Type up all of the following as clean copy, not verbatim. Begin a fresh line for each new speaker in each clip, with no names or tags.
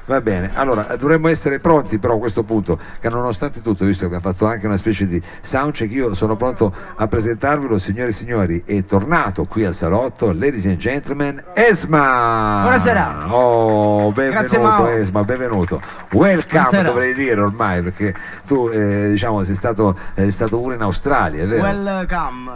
Va bene, allora dovremmo essere pronti però a questo punto, che nonostante tutto, visto che abbiamo fatto anche una specie di soundcheck, io sono pronto a presentarvelo, signore e signori. È tornato qui al salotto, ladies and gentlemen, Esma.
Buonasera.
Oh,
Grazie,
benvenuto
Mao.
Esma, benvenuto. Welcome.
Buonasera.
Dovrei dire ormai, perché tu diciamo sei stato pure in Australia, è vero?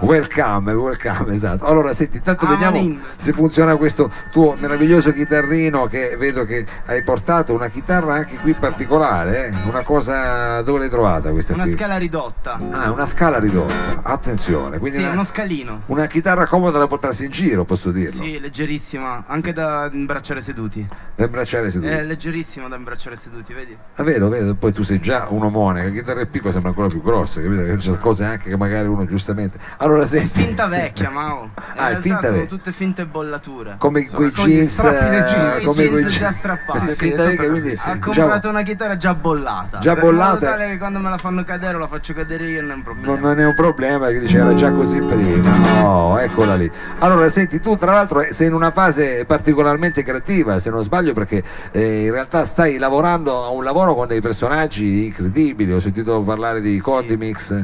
Welcome, esatto. Allora senti, intanto vediamo se funziona questo tuo meraviglioso chitarrino, che vedo che hai portato una chitarra anche qui particolare, una cosa, dove l'hai trovata questa
una
qui?
scala ridotta.
Ah, una scala ridotta, attenzione, quindi
sì, uno scalino.
una chitarra comoda da portarsi in giro, posso dirlo?
Sì, leggerissima, anche da imbracciare seduti.
Da imbracciare seduti?
È leggerissima da imbracciare seduti, vedi?
Ah, vedo, poi tu sei già un omone, la chitarra è piccola, sembra ancora più grossa, capito? Che c'è cose anche che magari uno giustamente... Allora senti...
Finta vecchia, Mao.
È finta
sono
vecchia.
tutte finte bollature.
Come quei
con gli
jeans,
strappi dei jeans.
come quei
jeans già
jeans.
strappati.
Sì, finta vecchia, quindi,
Ha
diciamo,
comprato una chitarra già bollata.
Già
In modo
bollata.
tale che quando me la fanno cadere la faccio cadere io, non è un problema.
non è un problema, che dice era già così prima. Oh, eccola lì. Allora senti, tu tra l'altro sei in una fase particolarmente creativa, se non sbaglio, perché in realtà stai lavorando a un lavoro con dei personaggi incredibili. Ho sentito parlare di Condimix,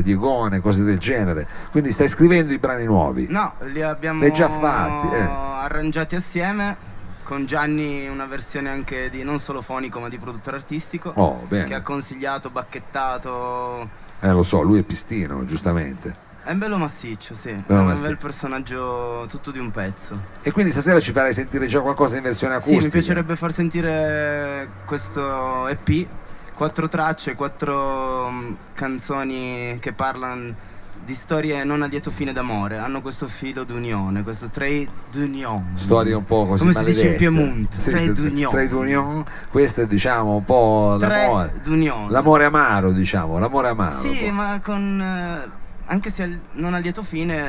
di Egone, cose del genere, quindi stai scrivendo i brani nuovi?
No, li abbiamo
L'hai già fatti,
arrangiati assieme. Con Gianni una versione anche di non solo fonico ma di produttore artistico.
Oh, bene.
Che ha consigliato, bacchettato.
Lo so, lui è pistino, giustamente.
È un bello massiccio, sì.
Bello
è un
massiccio.
bel personaggio tutto di un pezzo.
E quindi stasera ci farai sentire già qualcosa in versione acustica?
Sì, mi piacerebbe far sentire questo EP, 4 tracce, 4 canzoni che parlano di storie non a lieto fine d'amore, hanno questo filo d'unione, questo trait d'union.
Storie un po' così
come si
maledette.
dice in Piemonte,
Sì,
trait d'union.
Trait d'union, questo è diciamo un po' l'amore.
Trait d'union.
L'amore amaro, diciamo, l'amore amaro.
Sì, ma con anche se non a lieto fine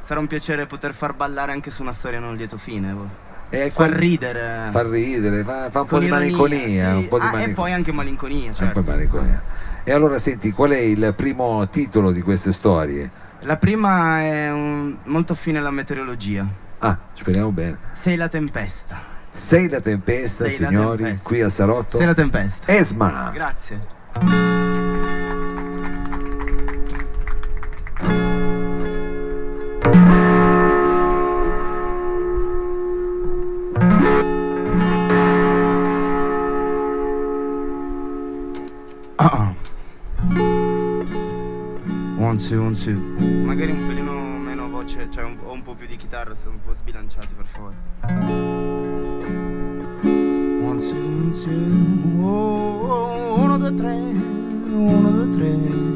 sarà un piacere poter far ballare anche su una storia non a lieto fine. Far ridere.
Fa un po'
Con
di
ironia,
malinconia,
sì.
un po' di
E poi anche malinconia,
un
certo.
po' di malinconia. E allora senti, qual è il primo titolo di queste storie?
La prima è molto affine alla meteorologia.
Ah, speriamo bene.
Sei la tempesta.
Sei la tempesta,
Sei la
signori,
tempesta.
qui al salotto.
Sei la tempesta.
Esma.
Grazie. One, two. Magari un pelino meno voce, cioè ho un po' più di chitarra, sono un po' sbilanciati per favore. One, two, oh, 1, 2, 3, 1, 2, 3.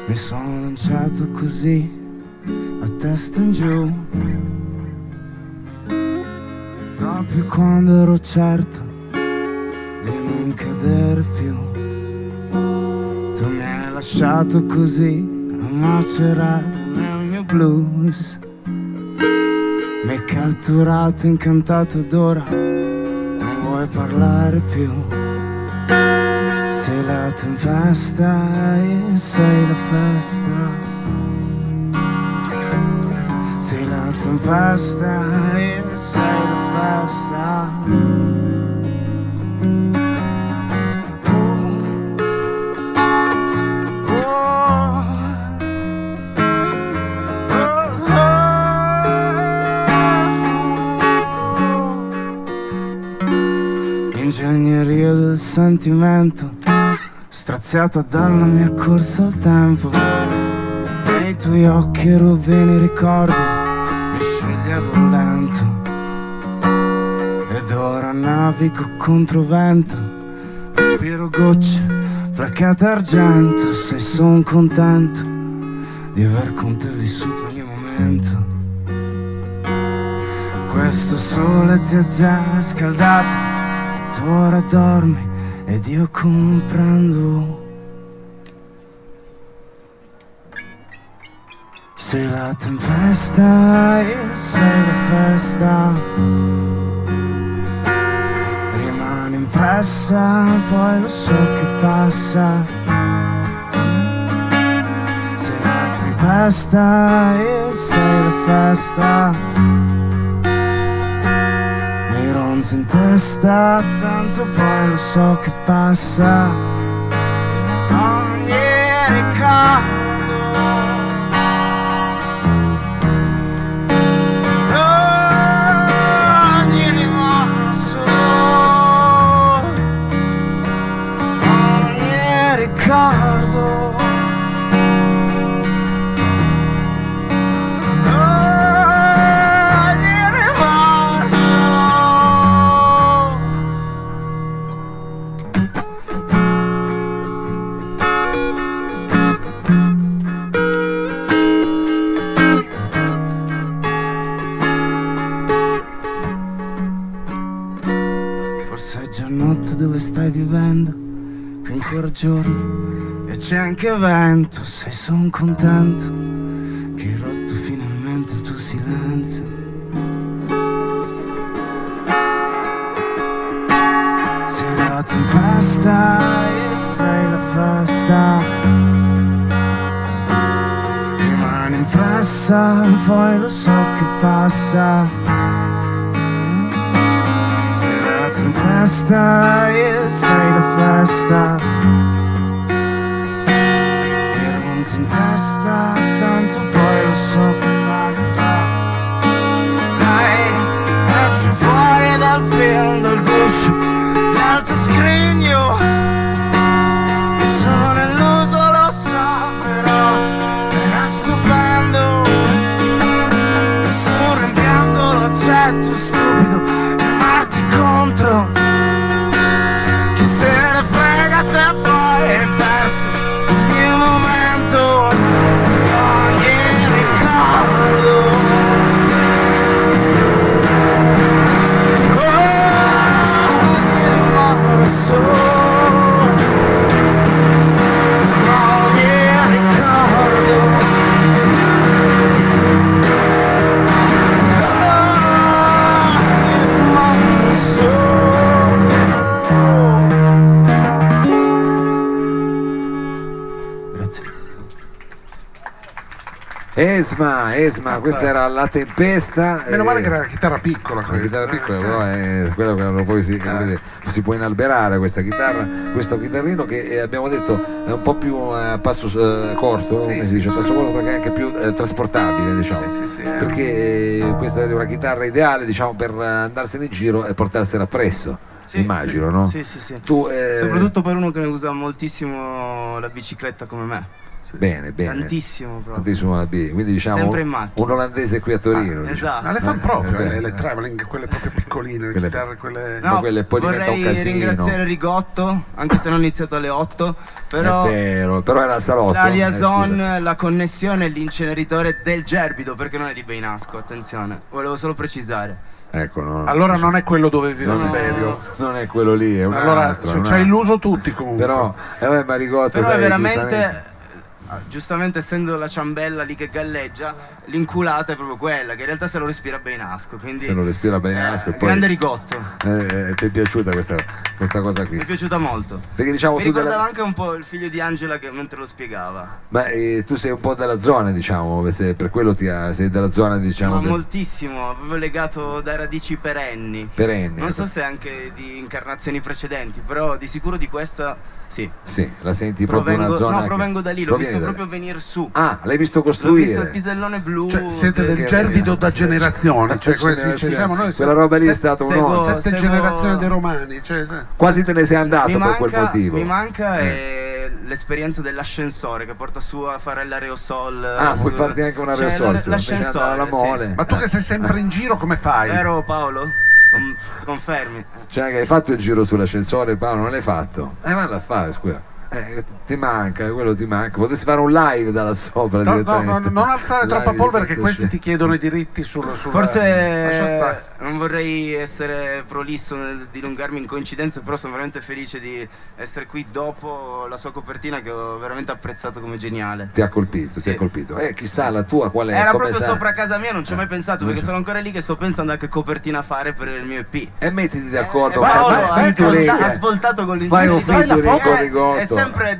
Mi sono lanciato così, a testa in giù, proprio quando ero certo di non cadere più. Tu mi hai lasciato così a macerare nel mio blues. Mi hai catturato, incantato ed ora non vuoi parlare più. Sei la tempesta e sei la festa. Sei la tempesta e sei la festa. Ingegneria del sentimento, straziata dalla mia corsa al tempo. Nei tuoi occhi rovini ricordi, mi scioglievo lento. Ed ora navigo contro vento, respiro gocce, placate argento. Sei son contento di aver con te vissuto ogni momento. Questo sole ti ha già scaldato, tu ora dormi ed io comprendo Sei la tempesta e sei la festa, rimane impressa, poi lo so che passa. Sei la tempesta e sei la festa, mi ronzi in testa, tanto poi lo so che passa. Ogni ricordo, ricordo, ogni rimorso. Forse è già notte dove stai vivendo, qui ancora giorno e c'è anche vento. Sei son contento che hai rotto finalmente il tuo silenzio. Sei la tempesta e sei la festa, rimane impressa, poi lo so che passa. La tempesta e sei la festa, mi ronzi in testa, tanto poi lo so che passa. Dai, esci fuori dal film, dal guscio, dal tuo scrigno. Mi sono illuso, lo so, però era stupendo. Nessun rimpianto, lo accetto, stupido, contro. Chi se ne frega se poi è perso ogni momento, ogni ricordo. Ogni rimorso, ogni ricordo.
Esma, questa era La Tempesta.
Meno male che era la chitarra piccola.
La chitarra piccola, però è quello che poi si può inalberare questa chitarra, questo chitarrino che abbiamo detto è un po' più a passo corto, come si dice, a passo corto, perché è anche più trasportabile, diciamo.
Sì,
perché questa è una chitarra ideale, diciamo, per andarsene in giro e portarsela appresso.
Sì,
immagino, no?
Sì.
Tu,
soprattutto per uno che ne usa moltissimo la bicicletta come me.
Bene.
Tantissimo proprio.
Tantissimo la B, quindi diciamo
sempre in macchina.
un olandese qui a Torino.
Esatto.
Ma le fanno proprio le traveling, quelle proprio piccoline, le
Quelle-
chitarre, quelle.
No,
quelle poi diventa un
vorrei
casino.
ringraziare Rigotto, anche se non ho iniziato alle 8, però
È vero, però era al salotto.
la liaison,
scusa.
la connessione e l'inceneritore del Gerbido, perché non è di Beinasco, attenzione, volevo solo precisare.
Ecco, no,
Allora non è quello dove vive
No,
Tiberio.
non è quello lì, è un
Allora
altro.
ci
un
hai
altro.
illuso tutti comunque.
Però Marigotto,
Però
sai,
è veramente,
giustamente-
giustamente essendo la ciambella lì che galleggia, l'inculata è proprio quella, che in realtà se lo respira Beinasco, quindi
se lo respira Beinasco e poi
grande Rigotto,
ti è piaciuta questa cosa qui?
mi è piaciuta molto.
Perché diciamo
Mi
tu
ricordava anche un po' il figlio di Angela che mentre lo spiegava.
ma tu sei un po' della zona, diciamo, per quello sei della zona, diciamo,
Ma moltissimo, avevo legato da radici perenni.
perenni.
Non so se anche di incarnazioni precedenti, però di sicuro di questa sì.
Sì, la senti proprio una zona.
No, provengo da lì, l'ho
Provieni
visto
da lì.
proprio venire su.
Ah, l'hai visto
L'ho
costruire?
visto il pisellone blu.
Cioè, siete del
Che-
Gerbido da generazioni, cioè come ci siamo noi.
Quella roba lì è stata
seguo-
un'onta.
7 generazioni dei romani, cioè,
Quasi te ne sei andato
mi
per quel
manca,
motivo.
mi manca l'esperienza dell'ascensore che porta su a fare l'aerosol.
Ah, puoi farti anche un aerosol, invece
l'ascensore,
andare alla mole.
Ma tu che sei sempre in giro come fai?
Vero Paolo? Confermi.
Cioè, che hai fatto il giro sull'ascensore, Paolo? Non l'hai fatto? Vanno a fare, scusa. Ti manca, quello ti manca. Potresti fare un live da là sopra.
No,
direttamente.
non alzare
Live
troppa polvere che
diretto,
questi
cioè.
ti chiedono i diritti sul. Lascia
Forse
stare.
non vorrei essere prolisso nel dilungarmi in coincidenze, però sono veramente felice di essere qui dopo la sua copertina, che ho veramente apprezzato come geniale.
Ti ha colpito,
Sì.
ti ha colpito. Chissà la tua qual è?
Era
come
proprio
sa-
sopra casa mia, non ci ho mai pensato, perché sono ancora lì che sto pensando a che copertina fare per il mio EP.
E mettiti d'accordo.
Paolo
featuring.
ha svoltato con il
Fai un
featuring.
featuring con
È
Rigotto.
sempre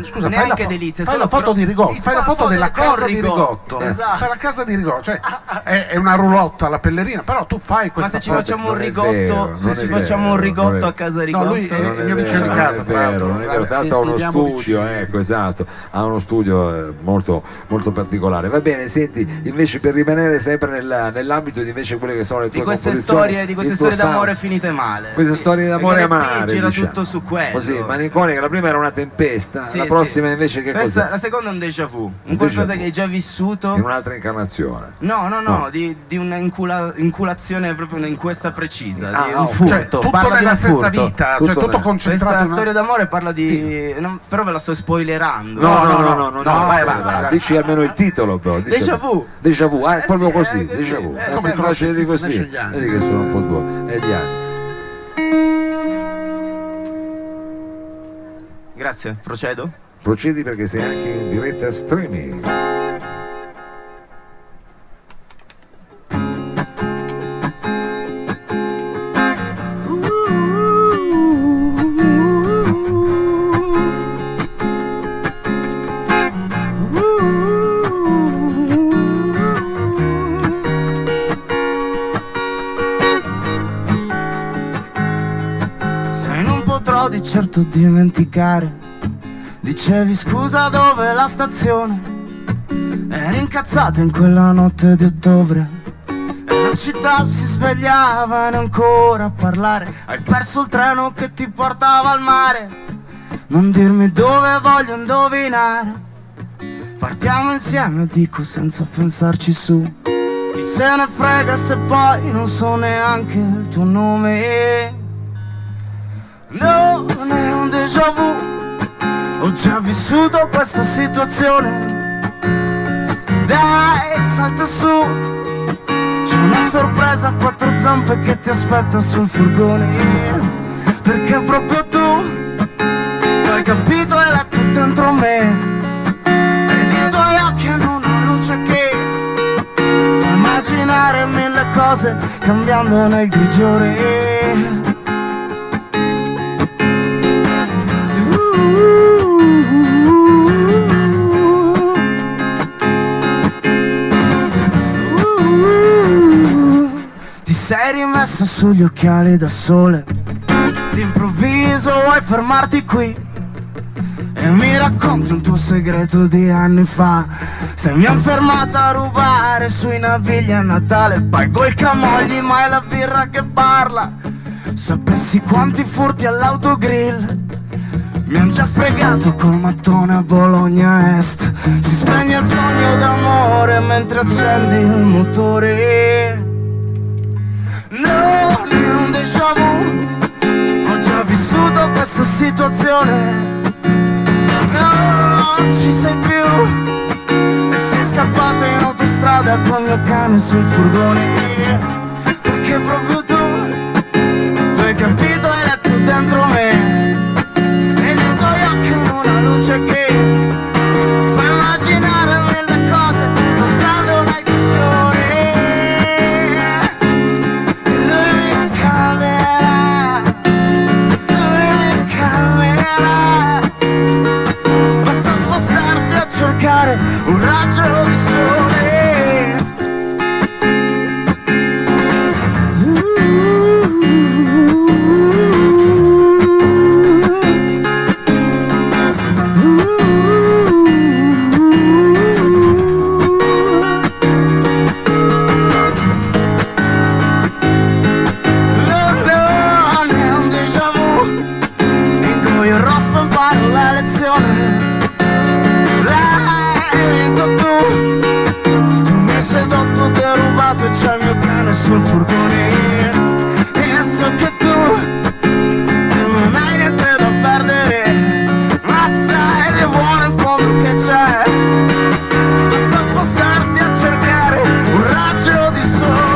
Scusa,
neanche delizie,
fai
solo
la foto di Rigotto,
Fa
fai la foto della
con
casa di Rigotto.
Esatto.
Fai la casa di Rigotto, cioè è una roulotte alla pellerina, però tu fai
Ma
questa
se ci
foto.
facciamo un
non è
rigotto,
vero,
se
non
ci
è
facciamo
vero,
un rigotto
non è-
a casa
No,
Rigotto.
lui è
Non
il mio vicino di
vero,
casa,
non è
tra l'altro.
vero, non è vero, tanto ha uno
Viviamo
studio,
vicini.
ecco, esatto, ha uno studio molto, molto particolare. Va bene, senti, invece per rimanere sempre nell'ambito di invece quelle che sono le tue
Di queste
composizioni,
storie, di queste
il tuo
storie d'amore
sound,
finite male.
queste storie d'amore
Perché l'EP
amare,
gira
diciamo.
tutto su quello.
Così, malinconica, la prima era una tempesta,
Sì,
la
sì.
prossima invece che
Questa-
cos'è?
La seconda è un déjà vu, un
Un
qualcosa
déjà vu.
che hai già vissuto.
In un'altra incarnazione.
No,
No.
di una inculazione proprio in questa precisa,
Ah,
di
ah,
un
ok.
furto.
Cioè, tutto
parla di
nella
un
stessa
furto.
vita,
Tutto
cioè tutto
nella-
concentrato
Questa
in una-
storia d'amore parla di... però ve la sto spoilerando.
No,
no, vai.
Dici almeno il titolo, però. dici
Déjà
almeno-
vu.
Déjà vu, è proprio
sì,
così,
è così.
déjà vu.
Come
È facile di
Croce,
così.
nasce gli anni.
Vedi che sono un po' due. E gli anni.
Grazie, procedo?
Procedi perché sei anche in diretta streaming.
Sai, non potrò di certo dimenticare. Dicevi scusa, dove la stazione? Eri incazzata in quella notte di ottobre e la città si svegliava e non ancora a parlare. Hai perso il treno che ti portava al mare. Non dirmi dove, voglio indovinare. Partiamo insieme, dico senza pensarci su. Chi se ne frega se poi non so neanche il tuo nome. No, non è un déjà vu, ho già vissuto questa situazione. Dai, salta su, c'è una sorpresa a quattro zampe che ti aspetta sul furgone. Perché proprio tu hai capito e letto dentro me. Ed i tuoi occhi hanno una luce che fa immaginare mille cose cambiando nel grigiore. Ti sei rimessa sugli occhiali da sole, d'improvviso vuoi fermarti qui e mi racconti un tuo segreto di anni fa. Se mi han fermata a rubare sui navigli a Natale, pago i camogli ma è la birra che parla. Sapessi quanti furti all'autogrill mi han già fregato col mattone a Bologna Est. Si spegne il sogno d'amore mentre accendi il motore. Non è un déjà vu, ho già vissuto questa situazione. Non ci sei più e sei scappata in autostrada col mio cane sul furgone. Perché proprio tu hai capito e hai letto dentro me. E nei tuoi occhi una luce che fa immaginare mille cose toccando nel grigiore. E lui mi scalderà, lui mi calmerà. Basta spostarsi a cercare un raggio di sole. Non è un déjà vu in cui il rospo imparo la lezione. L'hai vinto tu mi hai sedotto, derubato e c'è il mio cane sul furgone. E so che tu non hai niente da perdere, ma sai di buono in fondo che c'è. Basta spostarsi a cercare un raggio di sole.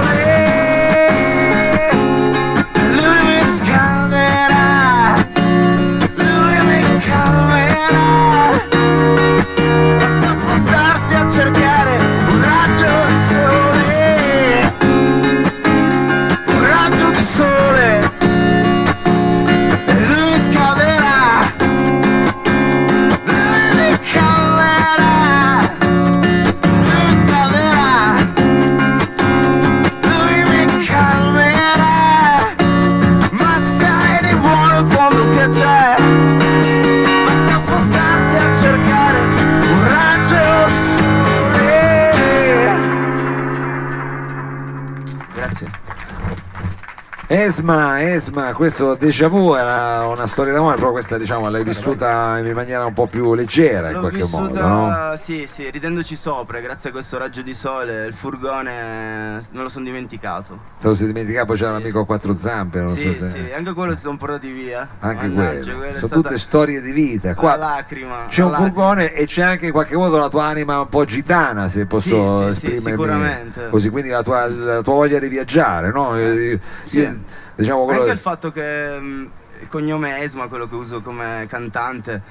Esma, questo déjà vu era una storia d'amore, però questa diciamo l'hai vissuta in maniera un po' più leggera in
L'ho
qualche
vissuta,
modo, no?
sì, ridendoci sopra, grazie a questo raggio di sole, il furgone me lo sono dimenticato.
Te lo sei dimenticato, poi c'era l'amico a quattro zampe, non
Sì,
so se...
sì, anche quello si sono portati via.
Anche
Mannaggia,
quello,
quella è
sono
stata
tutte storie di vita. Qua
la lacrima.
c'è
la
un
lacrima.
furgone e c'è anche in qualche modo la tua anima un po' gitana, se posso
Sì,
esprimermi
sicuramente.
così, quindi la tua voglia di viaggiare, no?
Sì.
Diciamo quello
Anche il fatto che il cognome Esma, quello che uso come cantante,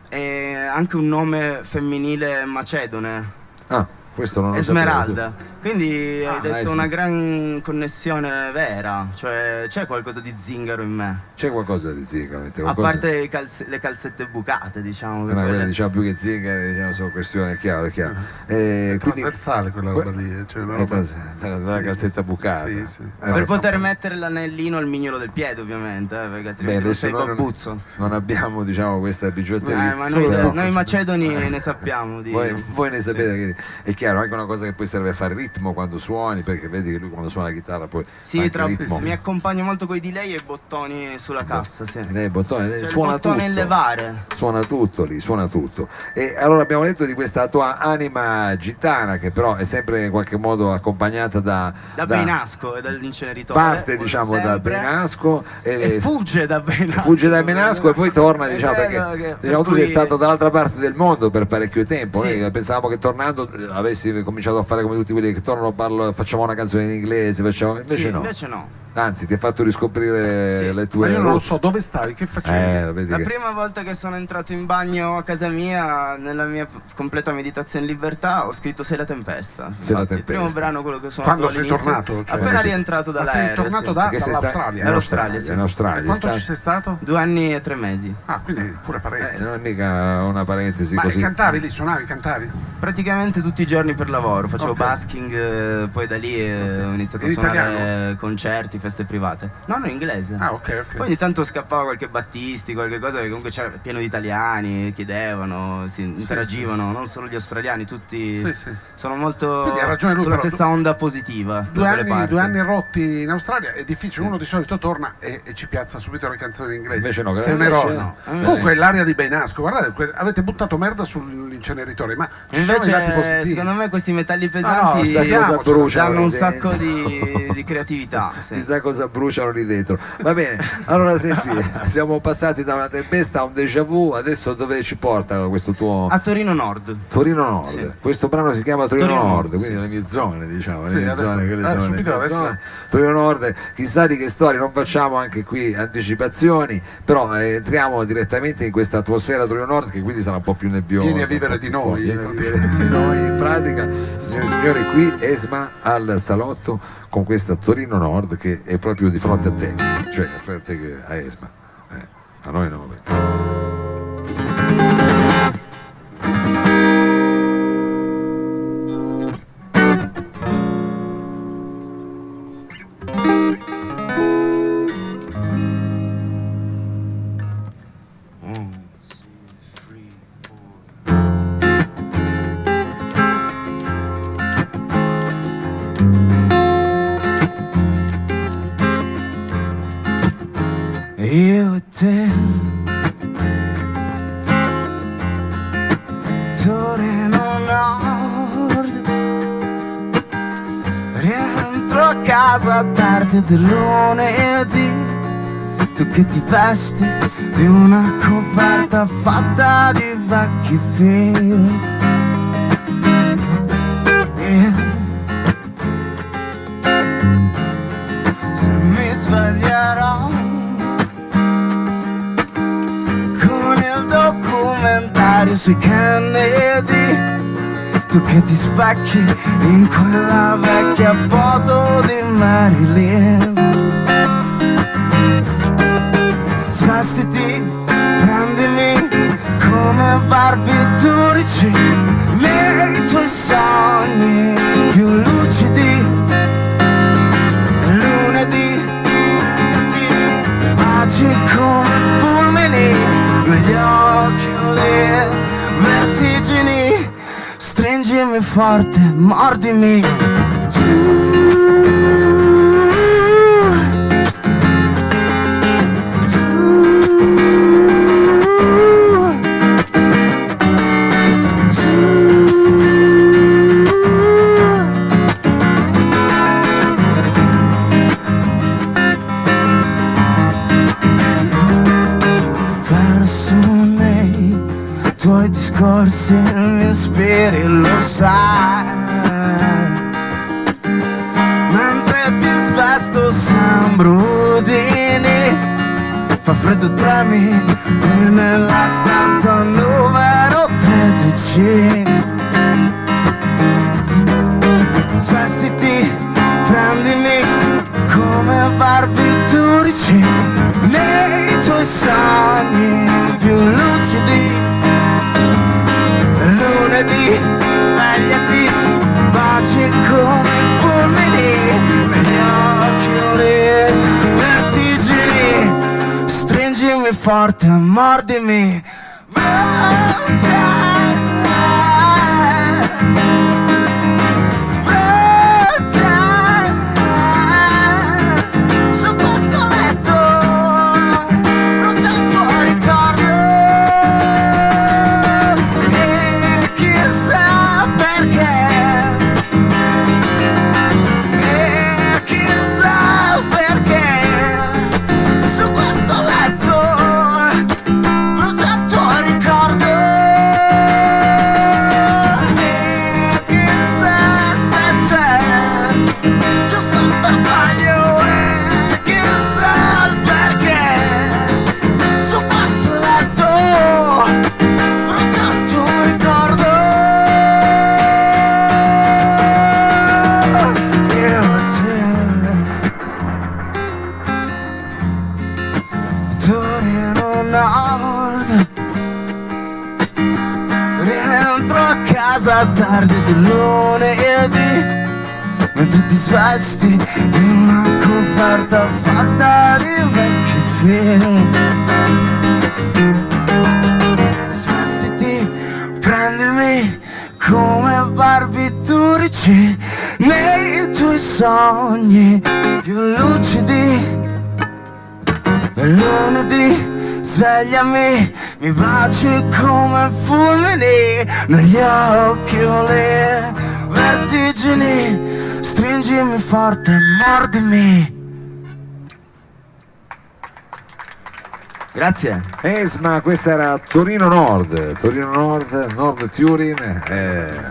è anche un nome femminile macedone,
Ah, questo non lo
Esmeralda.
sapevo.
Quindi hai detto
Esma.
una gran connessione vera, cioè c'è qualcosa di zingaro in me.
C'è qualcosa di zingaro,
A parte le calzette bucate, diciamo.
Ma quelle diciamo più che zingare, diciamo, sono questioni, è chiaro.
È
Quindi
trasversale quella roba lì, cioè una roba...
la calzetta bucata.
Sì, sì.
Per poter mettere l'anellino al mignolo del piede, ovviamente, perché altrimenti non
adesso
sei
noi
babbuzzo.
non abbiamo diciamo questa bigiotteria.
Ma
Però-
noi macedoni ne sappiamo di...
voi ne sapete che è chiaro, anche una cosa che poi serve a fare ritmo quando suoni, perché vedi che lui quando suona la chitarra poi fa
Sì,
anche ritmo.
mi accompagno molto coi delay e bottoni sulla cassa, sì.
Lei bottone,
Cioè,
suona
il bottone
tutto.
e levare.
Suona tutto lì, suona tutto. E allora abbiamo detto di questa tua anima gitana che però è sempre in qualche modo accompagnata da
Beinasco e dall'inceneritore.
parte diciamo da
sempre.
Beinasco
E fugge da Beinasco.
fugge da Beinasco e poi torna,
È
diciamo,
bello
perché
che-
diciamo,
per
tu sei
cui-
stato dall'altra parte del mondo per parecchio tempo.
Sì.
Noi pensavamo che tornando avessi cominciato a fare come tutti quelli che tornano, facciamo una canzone in inglese, invece
Sì,
no.
invece no.
Anzi, ti ha fatto riscoprire
Sì.
le tue
Ma io non lo
roots.
so, dove stavi? Che facevi?
Vedi
La
che-
prima volta che sono entrato in bagno a casa mia, nella mia completa meditazione in libertà, ho scritto Sei la tempesta.
Sei la
Infatti, il primo
tempesta.
brano, quello che sono
Quando sei tornato? Cioè,
appena rientrato
Ma sei
dall'aereo.
tornato
sì.
Perché sei
dall'Australia?
Dall'Australia, sì.
in Australia.
Quanto ci sei stato?
2 anni e 3 mesi.
Ah, quindi pure parecchio.
Non è mica una parentesi
Ma
così.
cantavi lì, suonavi, cantavi?
Praticamente tutti i giorni per lavoro, facevo
Ok.
basking, poi da lì ho iniziato a
In
suonare
italiano?
concerti, feste private. No, no, in inglese.
Ah, ok.
Poi ogni tanto scappava qualche Battisti, qualche cosa, perché comunque c'era pieno di italiani, chiedevano, si interagivano, non solo gli australiani, tutti
Sì, sì.
sono molto
Quindi ha ragione lui,
sulla
però,
stessa onda positiva. da quelle parti.
2 anni rotti in Australia è difficile, uno di solito torna e ci piazza subito le canzoni in inglese.
Invece no,
sei un
grazie.
eroe.
no.
Comunque l'area di Beinasco, guardate, avete buttato merda sull'inceneritore, ma ci sono i lati
Invece,
positivi.
secondo me questi metalli
no,
pesanti
sappiamo,
bruciano
danno un
lì
sacco
dentro.
di creatività. sì.
Chissà cosa bruciano lì dentro. Va bene, allora senti, siamo passati da una tempesta a un déjà vu, adesso dove ci porta questo tuo
A Torino Nord.
Torino Nord?
Sì.
Questo brano si chiama Torino,
Torino
Nord,
Nord,
quindi le mie zone, diciamo,
Sì,
le mie
adesso-
zone, quelle sono le
subito
mie
adesso-
zone. Torino Nord, chissà di che storie, non facciamo anche qui anticipazioni, però entriamo direttamente in questa atmosfera Torino Nord che quindi sarà un po' più nebbiosa.
Vieni a
un po'
vivere
più
di noi.
fuori. Vieni a vivere di noi in pratica. Signore e signori, qui Esma al salotto con questa Torino Nord che è proprio di fronte a te, cioè a fronte a te che a Esma. A noi no.
Io e te, Torino Nord, rientro a casa tardi del lunedì, tu che ti vesti di una coperta fatta di vecchi film. Se mi sveglierò con il documentario sui Kennedy, tu che ti specchi in quella vecchia foto di Marilyn. Svestiti, prendimi come barbiturici nei tuoi sogni più lucidi. Lunedì, svegliati, baci come fulmini, negli occhi le vertigini, stringimi forte, mordimi. se mi ispiri, lo sai. Mentre ti svesto sembro Udini, fa freddo, tremi e nella stanza numero 13. Svestiti, prendimi come barbiturici nei tuoi sogni più lucidi. Lunedì, svegliati, baci come fulmini negli occhi, vertigini. Stringimi forte, mordimi. Su questo letto brucia il tuo ricordo. E chissà perché. E chissà perché. Su questo letto brucia il tuo ricordo. E chissà se c'è, giusto per sbaglio. E chissà il perché. Su questo letto brucia il tuo ricordo. Io e te, Torino Nord. Rientro a casa tardi di lunedì, mentre ti svesti in una coperta fatta di vecchi film. Svestiti, prendimi come barbiturici nei tuoi sogni più lucidi. E lunedì, svegliami, mi baci come fulmini negli occhi, le vertigini. Stringimi forte, mordimi. Grazie.
Esma, questa era Torino Nord, Nord Turin,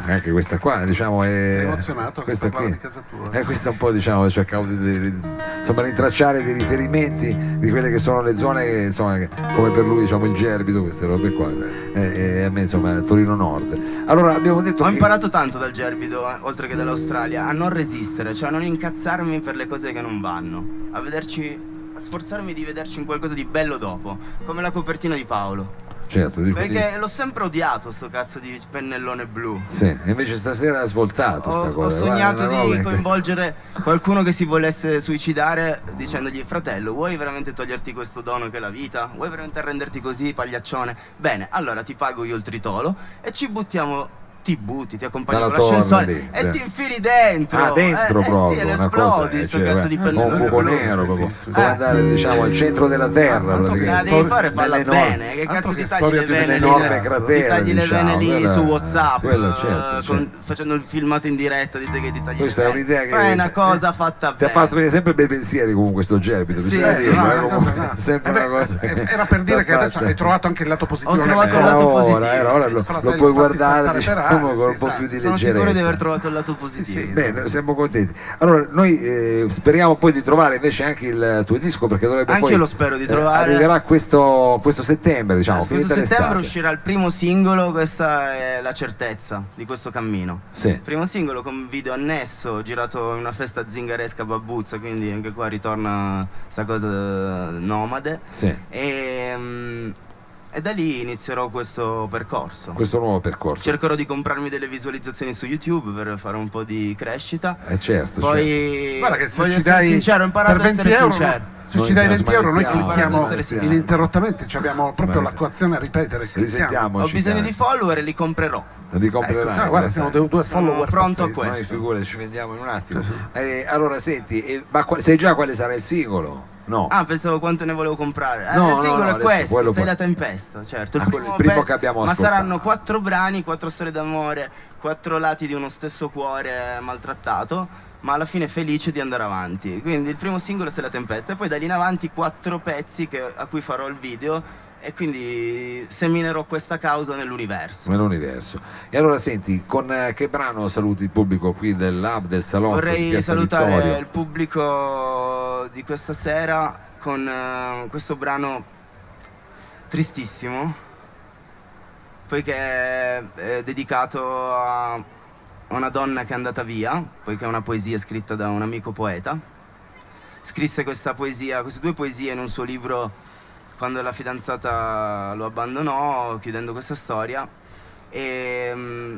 anche questa qua, diciamo,
Sei emozionato?
questa
Questa
qui,
qua di casa tua?
questa un po', diciamo, cercavo insomma, rintracciare dei riferimenti di quelle che sono le zone che, insomma, come per lui, diciamo, il Gerbido, queste robe qua, e a me, insomma, Torino Nord. Allora, abbiamo detto
Ho
che...
imparato tanto dal Gerbido, oltre che dall'Australia, a non resistere, cioè a non incazzarmi per le cose che non vanno, a sforzarmi di vederci in qualcosa di bello dopo, come la copertina di Paolo.
Certo, dico
Perché l'ho sempre odiato sto cazzo di pennellone blu.
Sì, e invece stasera ha svoltato sta
Ho
cosa.
sognato
Guarda, una roba
di
che-
coinvolgere qualcuno che si volesse suicidare dicendogli: fratello, vuoi veramente toglierti questo dono che è la vita? Vuoi veramente arrenderti così, pagliaccione? Bene, allora ti pago io il tritolo e ci buttiamo. Ti butti, ti accompagni
Dalla
con l'ascensore
torre lì,
e
sì.
ti infili dentro.
Ah, dentro proprio,
sì, e
una
esplodi
cosa,
sto
cioè,
cazzo di
un
pennellone
buco
blu.
nero proprio,
Bellissimo.
come andare, diciamo, al centro della terra,
Altro che
Se la
praticamente.
devi fare, falla
Nelle enormi-
bene. Che
altro
cazzo
che
ti tagli
storia
le
di
vene lì?
un'enorme
Ti
cratera,
tagli le
diciamo,
vene lì
quella-
su WhatsApp,
quello, certo.
facendo il filmato in diretta di te che ti tagli
Questa
le
è
vene.
un'idea che
Fai una cosa fatta
ti ha
bene.
fatto venire sempre bei pensieri comunque sto Gerbido,
Sì,
bisogna
sì,
dire,
no,
ma
sì,
comunque
no, no.
sempre una cosa che-
Era per dire che adesso
fatta.
hai trovato anche il lato positivo.
Ho trovato il
che-
lato
Ora,
positivo,
ora
sì,
lo
fratello,
puoi
fatti
guardare,
saltare
diciamo,
per aria,
con un
sì,
po'
sì.
più di
Sono sicuro di
leggerezza.
aver trovato il lato positivo.
Bene, siamo contenti. Allora, noi speriamo poi di trovare invece anche il tuo disco, perché dovrebbe
Anche
poi
io lo spero di trovare.
arriverà questo settembre, diciamo,
Questo
finita
settembre
l'estate.
uscirà il primo singolo, questa è la certezza di questo cammino.
Sì.
Il primo singolo con video annesso, girato in una festa zingaresca a Babuzza, quindi anche qua ritorna sta cosa nomade.
Sì.
E da lì inizierò questo percorso.
Questo nuovo percorso.
Cercherò di comprarmi delle visualizzazioni su YouTube per fare un po' di crescita.
Certo, certo.
Poi
Guarda che se
voglio
ci
essere
dai
sincero, ho imparato
per
a essere
20 euro,
sincero.
se
Noi
ci dai
ce la
20 euro noi
smanettiamo,
clicchiamo
smanettiamo.
ininterrottamente, abbiamo proprio la coazione a ripetere.
Risentiamoci.
Ho bisogno
dai.
di follower e li comprerò.
Li comprerai.
Ecco, guarda, siamo due follower
pronto a
pazzeschi.
questo.
Noi figure ci vendiamo in un attimo. Allora senti, ma sai già quale sarà il singolo? No.
Ah, pensavo quanto ne volevo comprare.
No,
Il
no,
singolo
no,
è
adesso
questo,
quello
Sei
poi-
la tempesta, certo.
Ah, quello è il primo che abbiamo
Ma
ascoltato.
saranno 4 brani, 4 storie d'amore, 4 lati di uno stesso cuore maltrattato, ma alla fine felice di andare avanti. Quindi il primo singolo è Sei la tempesta e poi da lì in avanti 4 pezzi a cui farò il video e quindi seminerò questa causa nell'universo.
E allora senti, con che brano saluti il pubblico qui del Lab, del Salotto?
Vorrei salutare il pubblico di questa sera con questo brano tristissimo, poiché è dedicato a una donna che è andata via, poiché è una poesia scritta da un amico poeta. Scrisse queste due poesie in un suo libro quando la fidanzata lo abbandonò, chiudendo questa storia. E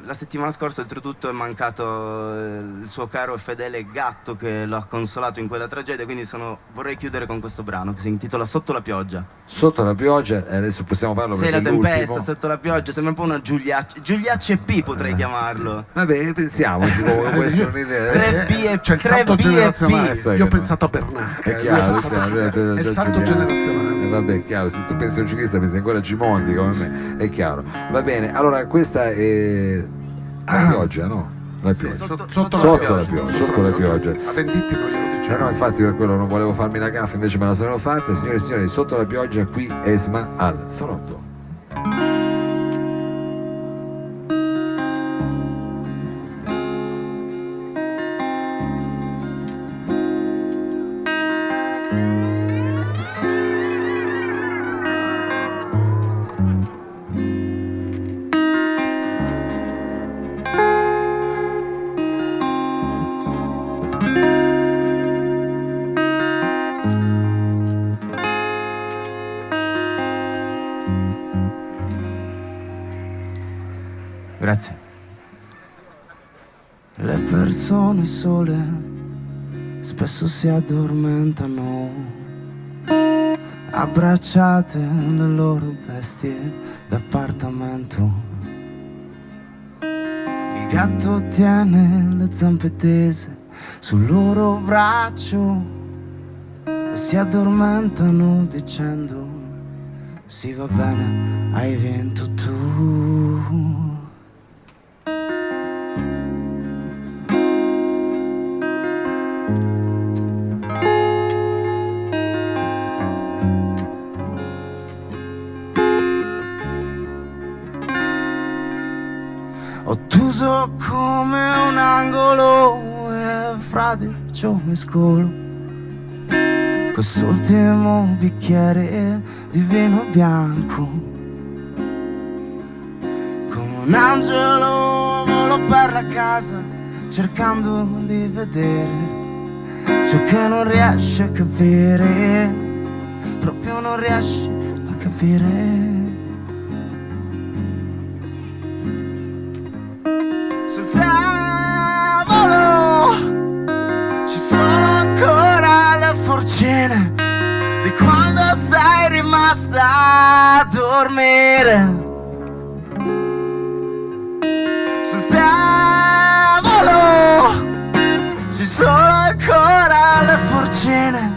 la settimana scorsa oltretutto è mancato il suo caro e fedele gatto che l'ha consolato in quella tragedia, quindi vorrei chiudere con questo brano che si intitola Sotto la pioggia.
Sotto la pioggia, adesso possiamo farlo
Sei
perché
la tempesta,
l'ultimo...
sotto la pioggia, sembra un po' una Giuliacci e P potrei chiamarlo.
Vabbè, pensiamoci, può essere un'idea.
3 B e
C'è il salto
P.
generazionale.
Sai
Io ho
che no.
pensato a Bernacca.
È chiaro,
È il salto generazionale.
Vabbè, è chiaro, se tu pensi a un ciclista pensi ancora a Gimondi come me, è chiaro. Va bene, allora questa è la pioggia, no? La pioggia.
Sotto
la pioggia, sotto la pioggia.
A Venditti non glielo dicevo.
No, infatti per quello non volevo farmi la gaffa, invece me la sono fatta. Signore e signori, Sotto la pioggia, qui Esma al Salotto.
Grazie. Le persone sole spesso si addormentano, abbracciate le loro bestie d'appartamento. Il gatto tiene le zampe tese sul loro braccio e si addormentano dicendo: sì, va bene, hai vinto tu. Ottuso come un angolo e fradicio mi scolo quest'ultimo bicchiere di vino bianco. Come un angelo volo per la casa cercando di vedere ciò che non riesce a capire, proprio non riesce a capire. Sul tavolo ci sono ancora le forcine di quando sei rimasta a dormire. Sul tavolo ci sono ancora le forcine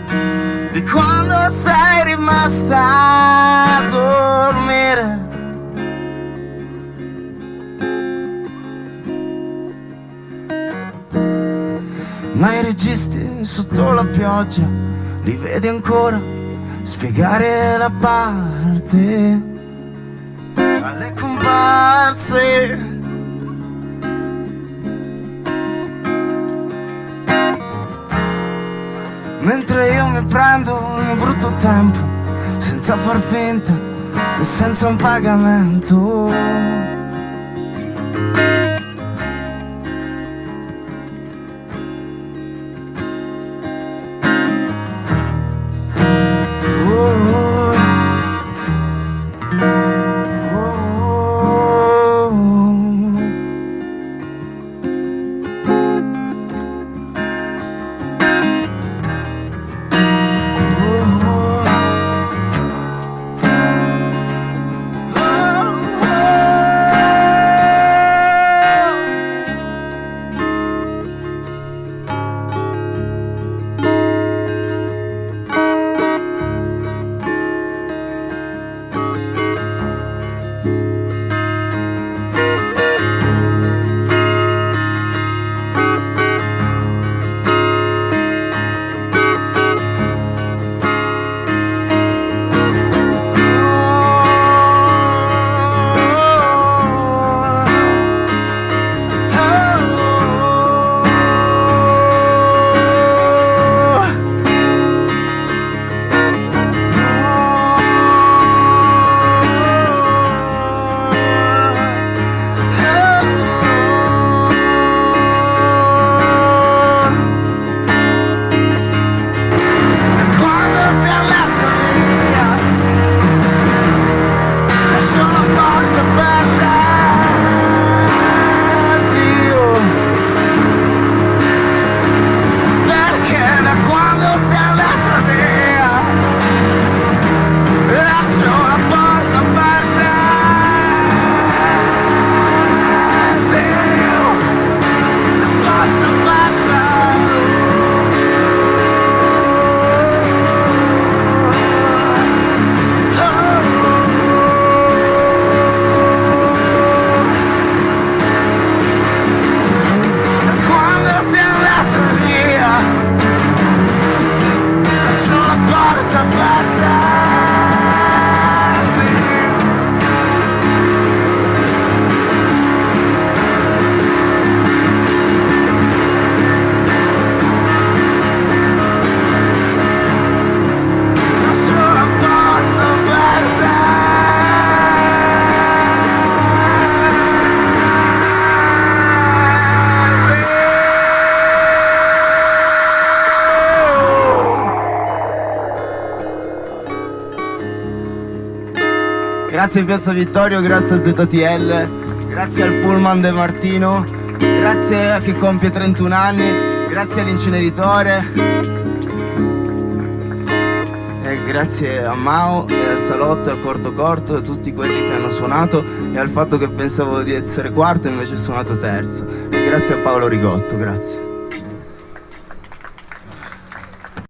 di quando sei rimasta a dormire. Ma i registi sotto la pioggia li vedi ancora spiegare la parte alle comparse. Mentre io mi prendo il mio brutto tempo senza far finta e senza un pagamento. Grazie a Piazza Vittorio, grazie a ZTL, grazie al Pullman De Martino, grazie a chi compie 31 anni, grazie all'inceneritore. E grazie a Mao e al Salotto e a Corto Corto e a tutti quelli che hanno suonato e al fatto che pensavo di essere quarto e invece ho suonato terzo. E grazie a Paolo Rigotto, grazie.